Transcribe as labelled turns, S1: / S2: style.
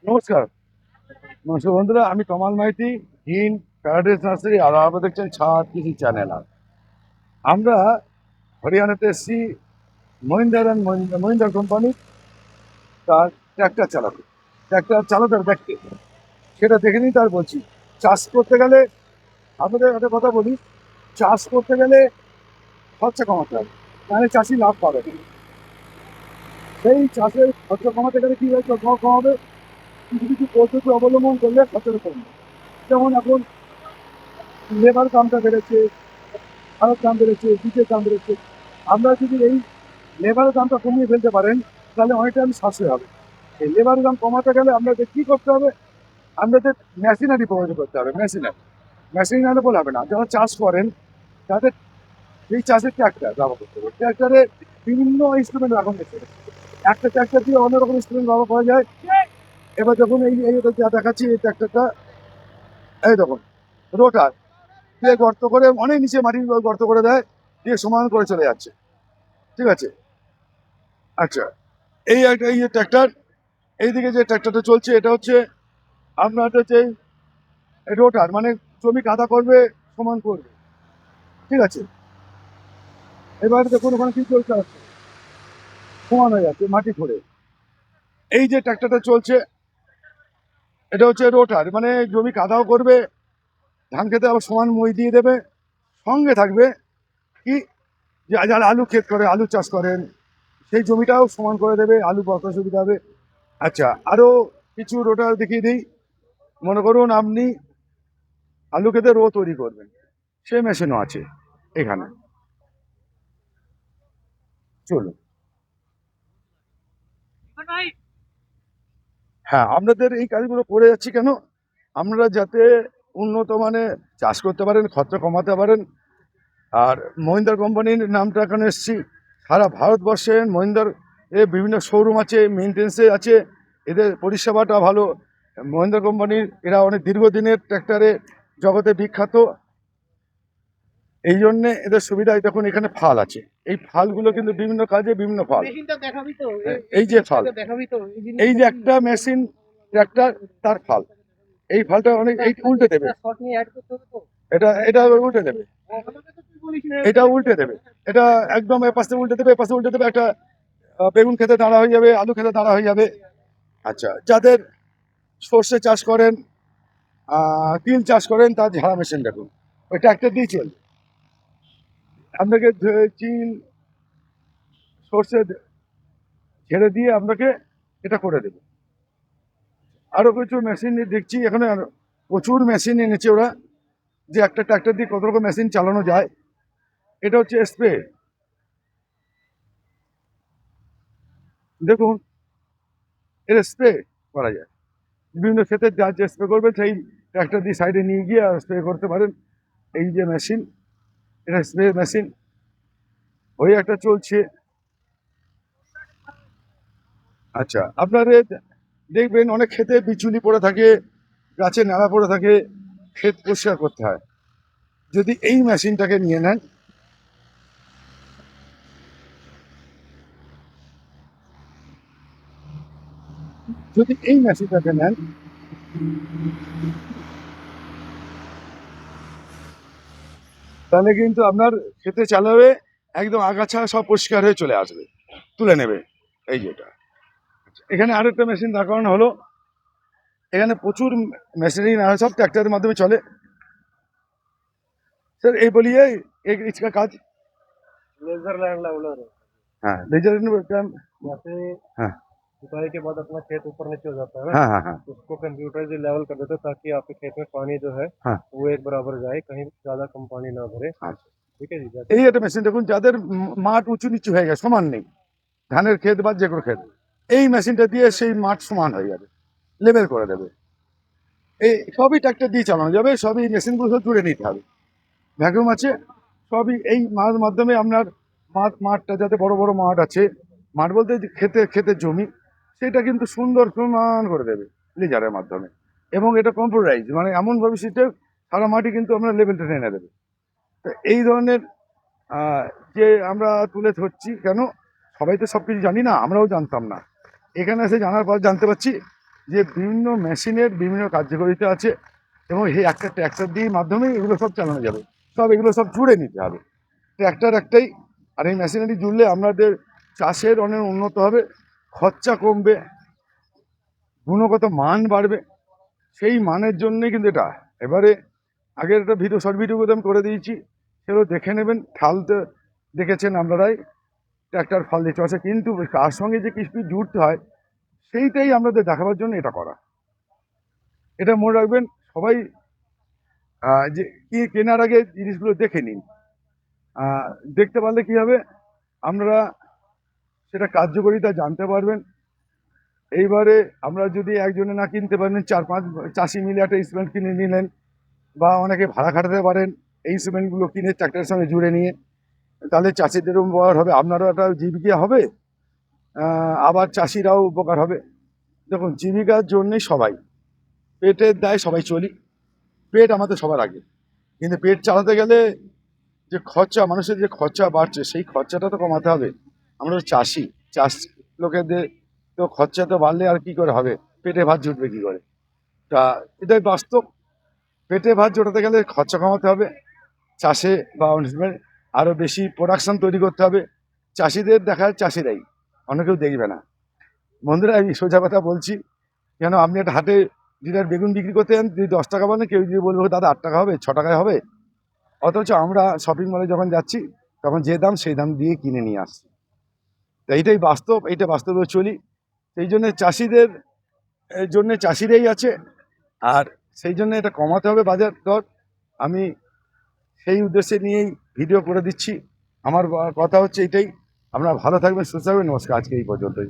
S1: নমস্কার। নমস্কার বন্ধুরা, আমি তমাল মাইতি, হিন প্যারাডাইস নার্সারি, আর আপনারা দেখছেন ছাদ কৃষি চ্যানেল। আমরা হরিয়ানাতে এসেছি মহিন্দ্রা অ্যান্ড মহিন্দ্রা কোম্পানি তার ট্র্যাক্টর চালাতে, ট্র্যাক্টর চালাতে আর দেখতে, সেটা দেখে নিই। তার বলছি, চাষ করতে গেলে আপনাদের একটা কথা বলি, চাষ করতে গেলে খরচা কমাতে হবে, তাহলে চাষি লাভ পাবে না। সেই চাষের খরচা কমাতে গেলে কী হয়, কমাবে কিছু কিছু পদ্ধতি অবলম্বন করলে খরচাটা কমবে। যেমন এখন লেবার দামটা বেড়েছে, সারের দাম বেড়েছে, বীজের দাম বেড়েছে। আমরা যদি এই লেবারের দামটা কমিয়ে ফেলতে পারেন, তাহলে অনেকটা সাশ্রয় হবে। এই লেবারের দাম কমাতে গেলে আপনাদের কী করতে হবে, আপনাদের মেশিনারি প্রয়োজন করতে হবে। মেশিনারি বলে হবে না, যারা চাষ করেন তাদের এই চাষের ট্র্যাক্টর ব্যবহার করতে হবে। ট্র্যাক্টরে বিভিন্ন ইনস্ট্রুমেন্ট এখন এসে গেছে। একটা ট্র্যাক্টর দিয়ে অনেক রকম ইনস্ট্রুমেন্ট ব্যবহার করা যায়। এবার যখন এই যা দেখাচ্ছি, এই ট্র্যাক্টরটা, এই দেখুন, রোটার দিয়ে গর্ত করে অনেক নিচে মাটি গর্ত করে দেয়, দিয়ে সমান করে চলে যাচ্ছে। ঠিক আছে, আচ্ছা, এই যে ট্র্যাক্টর, এইদিকে যে ট্র্যাক্টরটা চলছে, এটা হচ্ছে আপনার হচ্ছে রোটার, মানে জমি কাদা করবে, সমান করবে। ঠিক আছে, এবার দেখুন ওখানে কি চলছে, সমান হয়ে যাচ্ছে মাটি খোঁড়ে। এই যে ট্র্যাক্টরটা চলছে, এটা হচ্ছে রোটার, মানে জমি কাদাও করবে, ধান খেতে আবার সমান মই দিয়ে দেবে। সঙ্গে থাকবে কি, যে যারা আলু ক্ষেত করে, আলু চাষ করেন, সেই জমিটাও সমান করে দেবে, আলু বসাতে সুবিধা হবে। আচ্ছা, আরও কিছু রোটার দেখিয়ে দিই। মনে করুন আপনি আলু খেতে রো তৈরি করবেন, সেই মেশিনও আছে এখানে। চলুন, হ্যাঁ, আপনাদের এই কাজগুলো করে যাচ্ছি কেন, আপনারা যাতে উন্নত মানে চাষ করতে পারেন, খরচা কমাতে পারেন। আর মহিন্দ্রা কোম্পানির নামটা এখানে এসেছি, সারা ভারতবর্ষে মহিন্দ্রার বিভিন্ন শোরুম আছে, মেনটেন্সে আছে, এদের পরিষেবাটা ভালো। মহিন্দ্রা কোম্পানির এরা অনেক দীর্ঘদিনের ট্র্যাক্টরে জগতে বিখ্যাত। এই জন্যে এদের সুবিধা। দেখুন এখানে ফাল আছে, এই ফালগুলো কিন্তু বিভিন্ন কাজে বিভিন্ন ফাল। এই যে ফাল, এই যে একটা মেশিন ট্র্যাক্টর, তার ফাল, এই ফালটা অনেক, এই উল্টে দেবে, এটা এটা উল্টে দেবে, এটা উল্টে দেবে, এটা একদম এপাশে উল্টে দেবে, এপাশে উল্টে দেবে, একটা বেগুন খেতে দাঁড়া হয়ে যাবে, আলু খেতে দাঁড়া হয়ে যাবে। আচ্ছা, যাদের সর্ষে চাষ করেন, তিল চাষ করেন, তার ঝাড়া মেশিন দেখুন, ওই ট্র্যাক্টর দিয়ে চলবে। আপনাকে চিল সর্ষে ছেড়ে দিয়ে আপনাকে এটা করে দেবে। আরও কিছু মেশিন দেখছি এখানে, প্রচুর মেশিন এনেছে ওরা, যে একটা ট্র্যাক্টর দিয়ে কত রকম মেশিন চালানো যায়। এটা হচ্ছে স্প্রে, দেখুন, এটা স্প্রে করা যায় বিভিন্ন ক্ষেত্রে। যা যে স্প্রে করবেন সেই ট্র্যাক্টর দিয়ে সাইডে নিয়ে গিয়ে স্প্রে করতে পারেন। এই যে মেশিন, এটা স্প্রে মেশিন, ওই একটা চলছে। আচ্ছা, আপনাদের দেখবেন অনেক ক্ষেতে বিচুলি পড়ে থাকে, গাছে নাড়া পড়ে থাকে, ক্ষেত পরিষ্কার করতে হয়। যদি এই মেশিনটাকে নিয়ে নেন, যদি এই মেশিনটাকে নেন, তাহলে কিন্তু আপনার খেতে চালাবে, একদম আগাছা সব পরিষ্কার হয়ে চলে আসবে, তুলে নেবে। এই যেটা এখানে আরেকটা মেশিন দাঁড় করানো হলো, এখানে প্রচুর মেশিনারি না সব ট্র্যাক্টরের মাধ্যমে চলে। স্যার এই বলিए इसका কাজ,
S2: लेजर लैंड लेवलर है।
S1: हाँ लेजर,
S2: जैसे
S1: हाँ
S2: जुताई के बाद अपना खेत ऊपर नीचे हो जाता है ना,
S1: हाँ हाँ हाँ
S2: उसको कंप्यूटर से लेवल कर देते हैं ताकि आपके खेत में पानी जो है
S1: हाँ
S2: वो एक बराबर जाए, कहीं ज्यादा कम पानी ना भरे।
S1: हाँ।
S2: ठीक है जी, जैसे
S1: এই একটা মেশিন দেখুন, যাদের মাঠ উঁচু নিচু হয়ে গেছে, সমান নেই, ধানের ক্ষেত বা যে কোনো ক্ষেত, এই মেশিনটা দিয়ে সেই মাঠ সমান হয়ে যাবে, লেবেল করে দেবে। এই সবই ট্র্যাক্টর দিয়ে চালানো যাবে, সবই মেশিনগুলো সব জুড়ে নিতে হবে, ভ্যাকুয়াম আছে, সবই এই মাধ্যমে আপনার মাঠটা, যাতে বড় বড় মাঠ আছে, মাঠ বলতে যে ক্ষেতের জমি, সেটা কিন্তু সুন্দর সমান করে দেবে লেজারের মাধ্যমে। এবং এটা কম্পিউটারাইজ, মানে এমনভাবে সিস্টেম, সারা মাটি কিন্তু আপনার লেভেলটা টেনে দেবে। তো এই ধরনের যে আমরা তুলে ধরছি কেন, সবাই তো সব কিছু জানি না, আমরাও জানতাম না। এখানে এসে জানার পর জানতে পারছি যে বিভিন্ন মেশিনের বিভিন্ন কার্যকারিতা আছে এবং এই একটা ট্র্যাক্টর দিয়ে মাধ্যমেই এগুলো সব চালানো যাবে। এগুলো সব জুড়ে নিতে হবে। ট্র্যাক্টর একটাই, আর এই মেশিনারি জুড়লে আমাদের চাষের অনেক উন্নত হবে, খরচা কমবে, গুণগত মান বাড়বে। সেই মানের জন্যই কিন্তু এটা। এবারে আগের একটা ভিডিও, শর্ট ভিডিও আমি করে দিয়েছি, সেগুলো দেখে নেবেন। ঠালতে দেখেছেন আপনারাই, ট্র্যাক্টর ফাল দিতে আছে, কিন্তু তার সঙ্গে যে কিছু জুড়তে হয় সেইটাই আপনাদের দেখাবার জন্য এটা করা। এটা মনে রাখবেন সবাই, যে কেনার আগে জিনিসগুলো দেখে নিন। দেখতে পারলে কি হবে, আপনারা সেটা কার্যকারিতা জানতে পারবেন। এইবারে আমরা যদি একজনে না কিনতে পারেন, 4-5 চাষি মিলে একটা ইনস্ট্রুমেন্ট কিনে নিলেন, বা অনেকে ভাড়া খাটাতে পারেন এই ইনস্ট্রুমেন্টগুলো কিনে ট্র্যাক্টরের সঙ্গে জুড়ে নিয়ে, তাহলে চাষিদেরও উপকার হবে, আপনারও একটা জীবিকা হবে, আবার চাষিরাও উপকার হবে। দেখুন, জীবিকার জন্যই সবাই, পেটের দায় সবাই চলি, পেট আমাদের সবার আগে। কিন্তু পেট চালাতে গেলে যে খরচা, মানুষের যে খরচা বাড়ছে, সেই খরচাটা তো কমাতে হবে। আমরা তো চাষি, চাষ লোকেদের তো খরচা তো বাড়লে আর কি করে হবে, পেটে ভাত জুটবে কি করে? তা এটাই বাস্তব। পেটে ভাত জোটাতে গেলে খরচা কমাতে হবে, চাষে বা আরও বেশি প্রোডাকশন তৈরি করতে হবে। চাষিদের দেখায় চাষিরাই, অন্য কেউ দেখবে না। বন্ধুরা, আমি সোজা কথা বলছি, কেন আপনি একটা হাটে লিটার বেগুন বিক্রি করতে যান, যদি 10 টাকা বলেন, কেউ যদি বলবে দাদা 8 টাকা হবে, 6 টাকায় হবে। অথচ আমরা শপিং মলে যখন যাচ্ছি, তখন যে দাম সেই দাম দিয়ে কিনে নিয়ে আসছি। তো এইটাই বাস্তব, এইটা বাস্তবে চলি। সেই জন্য চাষিদের জন্য চাষিরাই আছে, আর সেই জন্য এটা কমাতে হবে বাজার দর। আমি সেই উদ্দেশ্যে নিয়েই ভিডিও করে দিচ্ছি। আমার কথা হচ্ছে এটাই। আপনারা ভালো থাকবেন, সুস্থ থাকবেন। নমস্কার, আজকে এই পর্যন্তই।